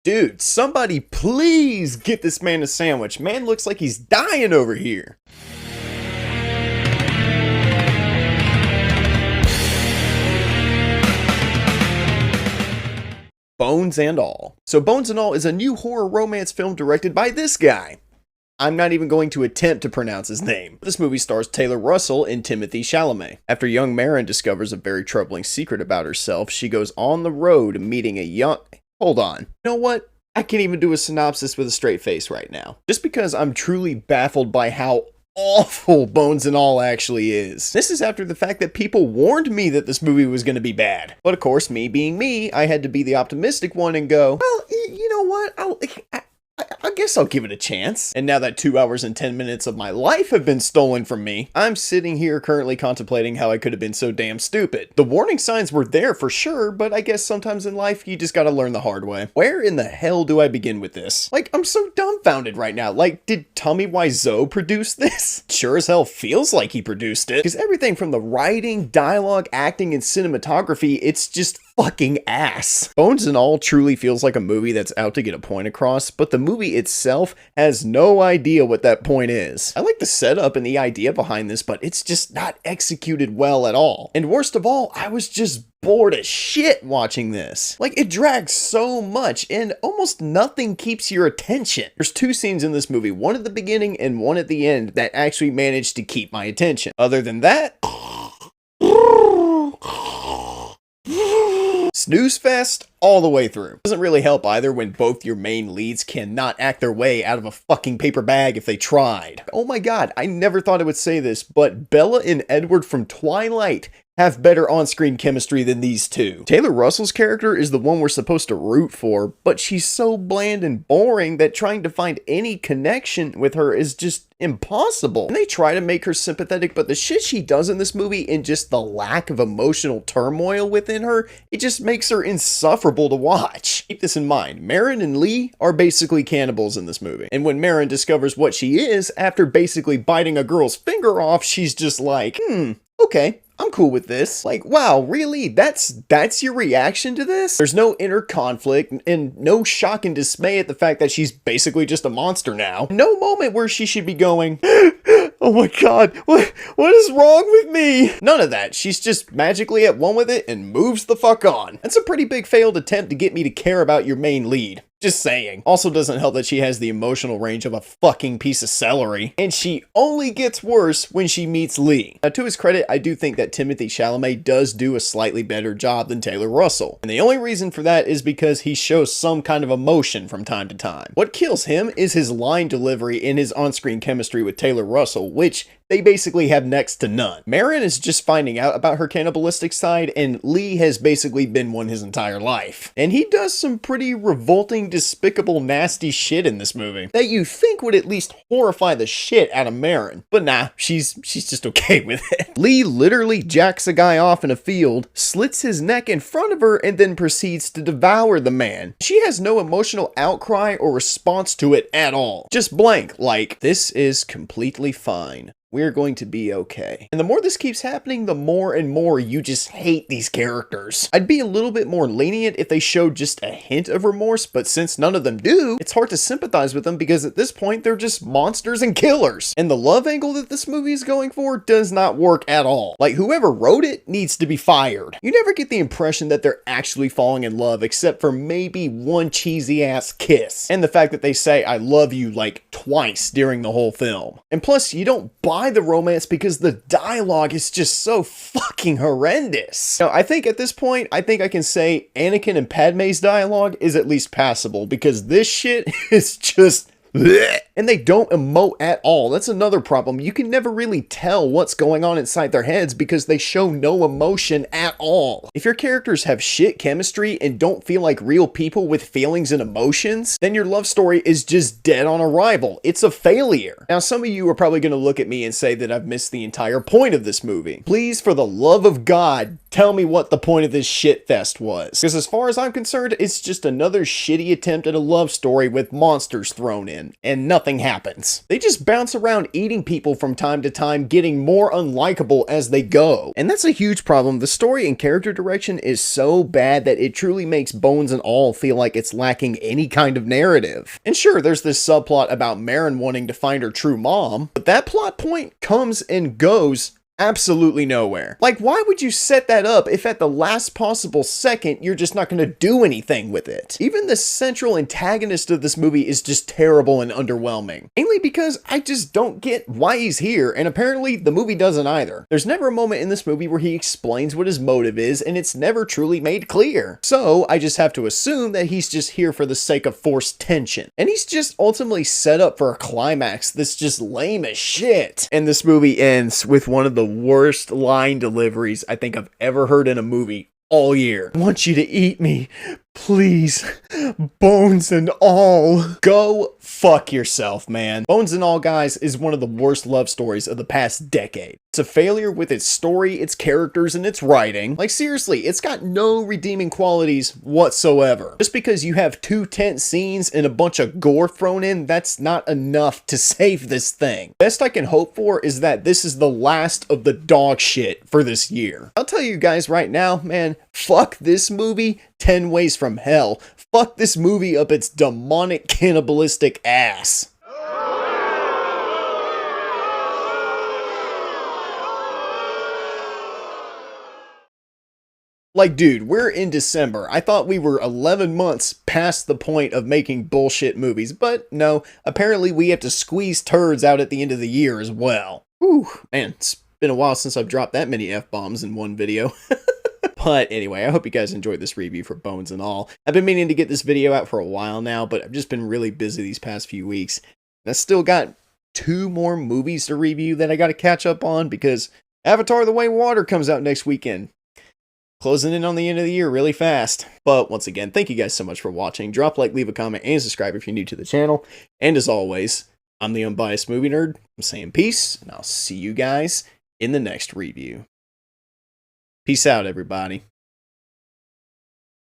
Dude, somebody please get this man a sandwich. Man looks like he's dying over here. Bones and All. So Bones and All is a new horror romance film directed by this guy. I'm not even going to attempt to pronounce his name. This movie stars Taylor Russell and Timothy Chalamet. After young Maren discovers a very troubling secret about herself, she goes on the road meeting a young... Hold on. You know what? I can't even do a synopsis with a straight face right now. Just because I'm truly baffled by how awful Bones and All actually is. This is after the fact that people warned me that this movie was going to be bad. But of course, me being me, I had to be the optimistic one and go, well, you know what? I guess I'll give it a chance. And now that 2 hours and 10 minutes of my life have been stolen from me, I'm sitting here currently contemplating how I could have been so damn stupid. The warning signs were there for sure, but I guess sometimes in life you just gotta learn the hard way. Where in the hell do I begin with this? Like, I'm so dumbfounded right now. Like, did Tommy Wiseau produce this? Sure as hell feels like he produced it. Because everything from the writing, dialogue, acting, and cinematography, it's just fucking ass. Bones and All truly feels like a movie that's out to get a point across, but the movie itself has no idea what that point is. I like the setup and the idea behind this, but it's just not executed well at all. And worst of all, I was just bored as shit watching this. Like, it drags so much and almost nothing keeps your attention. There's two scenes in this movie, one at the beginning and one at the end, that actually managed to keep my attention. Other than that, snooze fest all the way through. Doesn't really help either when both your main leads cannot act their way out of a fucking paper bag if they tried. Oh my god, I never thought I would say this, but Bella and Edward from Twilight have better on-screen chemistry than these two. Taylor Russell's character is the one we're supposed to root for, but she's so bland and boring that trying to find any connection with her is just impossible. And they try to make her sympathetic, but the shit she does in this movie and just the lack of emotional turmoil within her, it just makes her insufferable to watch. Keep this in mind, Maren and Lee are basically cannibals in this movie. And when Maren discovers what she is, after basically biting a girl's finger off, she's just like, okay, I'm cool with this. Like, wow, really? That's your reaction to this? There's no inner conflict and no shock and dismay at the fact that she's basically just a monster now. No moment where she should be going, oh my god, what is wrong with me? None of that. She's just magically at one with it and moves the fuck on. That's a pretty big failed attempt to get me to care about your main lead. Just saying. Also doesn't help that she has the emotional range of a fucking piece of celery. And she only gets worse when she meets Lee. Now, to his credit, I do think that Timothy Chalamet does do a slightly better job than Taylor Russell. And the only reason for that is because he shows some kind of emotion from time to time. What kills him is his line delivery and his on-screen chemistry with Taylor Russell, which they basically have next to none. Maren is just finding out about her cannibalistic side, and Lee has basically been one his entire life. And he does some pretty revolting, despicable, nasty shit in this movie that you think would at least horrify the shit out of Maren. But nah, she's just okay with it. Lee literally jacks a guy off in a field, slits his neck in front of her, and then proceeds to devour the man. She has no emotional outcry or response to it at all. Just blank, like, this is completely fine. We're going to be okay. And the more this keeps happening, the more and more you just hate these characters. I'd be a little bit more lenient if they showed just a hint of remorse, but since none of them do, it's hard to sympathize with them because at this point, they're just monsters and killers. And the love angle that this movie is going for does not work at all. Like, whoever wrote it needs to be fired. You never get the impression that they're actually falling in love except for maybe one cheesy ass kiss. And the fact that they say, I love you, like twice during the whole film. And plus, you don't buy the romance because the dialogue is just so fucking horrendous. Now, I think at this point, I can say Anakin and Padme's dialogue is at least passable because this shit is just bleh. And they don't emote at all. That's another problem. You can never really tell what's going on inside their heads because they show no emotion at all. If your characters have shit chemistry and don't feel like real people with feelings and emotions, then your love story is just dead on arrival. It's a failure. Now, some of you are probably going to look at me and say that I've missed the entire point of this movie. Please, for the love of God, tell me what the point of this shit fest was. Because as far as I'm concerned, it's just another shitty attempt at a love story with monsters thrown in. person, and nothing happens. They just bounce around eating people from time to time, getting more unlikable as they go. And that's a huge problem. The story and character direction is so bad that it truly makes Bones and All feel like it's lacking any kind of narrative. And sure, there's this subplot about Maren wanting to find her true mom, but that plot point comes and goes absolutely nowhere. Like, why would you set that up if at the last possible second you're just not going to do anything with it? Even the central antagonist of this movie is just terrible and underwhelming. Mainly because I just don't get why he's here, and apparently the movie doesn't either. There's never a moment in this movie where he explains what his motive is, and it's never truly made clear. So I just have to assume that he's just here for the sake of forced tension. And he's just ultimately set up for a climax that's just lame as shit. And this movie ends with one of the worst line deliveries I think I've ever heard in a movie all year. I want you to eat me, please, Bones and All. Go fuck yourself, man. Bones and All, guys, is one of the worst love stories of the past decade. It's a failure with its story, its characters, and its writing. Like, seriously, it's got no redeeming qualities whatsoever. Just because you have 2 tense scenes and a bunch of gore thrown in, that's not enough to save this thing. Best I can hope for is that this is the last of the dog shit for this year. I'll tell you guys right now, man, fuck this movie 10 ways from hell. Fuck this movie up its demonic cannibalistic ass. Like, dude, we're in December. I thought we were 11 months past the point of making bullshit movies, but no, apparently we have to squeeze turds out at the end of the year as well. Whew, man, it's been a while since I've dropped that many F-bombs in one video. But anyway, I hope you guys enjoyed this review for Bones and All. I've been meaning to get this video out for a while now, but I've just been really busy these past few weeks. And I still got 2 more movies to review that I got to catch up on because Avatar: The Way of Water comes out next weekend. Closing in on the end of the year really fast. But once again, thank you guys so much for watching. Drop a like, leave a comment, and subscribe if you're new to the channel. And as always, I'm the Unbiased Movie Nerd. I'm saying peace, and I'll see you guys in the next review. Peace out, everybody.